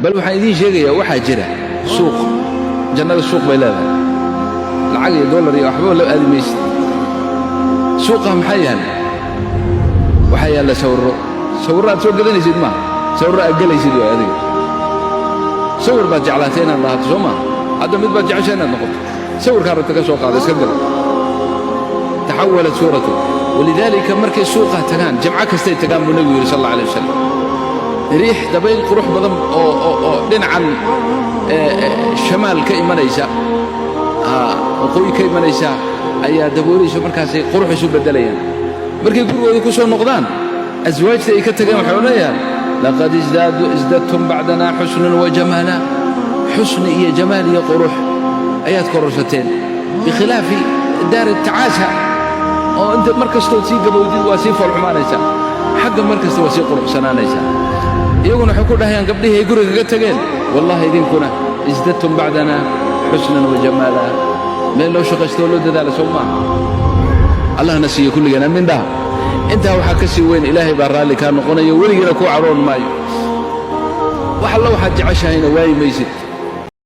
bal waxaan idiin sheegayaa waxaa jira suuq jannada suuq bay leedahay lacag iyo dollar iyo waxba la aadi maysid suuqa maxaa yaala waxaa yaala sawirro aad soo gadanaysid maaha sawirro aad gelaysid waa adiga sawir baad jeclaatay inaad lahaato soo maaha hadda mid baad jecesha inaad noqoto sawirkaa rabta ka soo qaada iska gala taxawalat suuratu walidaalika markay suuqaa tagaan jamco kastay tagaan buu nebigu yidhi sal alla alay wasalam riix dabayl qurux badan oo dhinacan shamaal ka imanaysa waqooyi ka imanaysa ayaa daboolayso markaasay qurux isu beddelayaan markay gurigooda ku soo noqdaan aswaajta ay ka tageen waxay odhanayaan laqad isdadtum bacdanaa xusnan wa jamaala xusni iyo jamaal iyo qurux ayaad kororsateen bikhilaafi daari tacaasha oo inta mar kastood sii gabowdid waa sii foolxumaanaysaa xagga mar kasta waa sii quruxsanaanaysaa iyaguna waxay ku dhahayaan gabdhihii ay guriga kaga tageen wallahi idinkuna isdadtum bacdanaa xusnan wa jamaala meel loo shaqaystoo loo dadaala soo maaha allahna siiye kulligeen amiin dhaha intaa waxaa ka sii weyn ilaahay baa raalli kaa noqonayo weligiina kuu caroon maayo wax alla waxaad jeceshahayna waayi maysid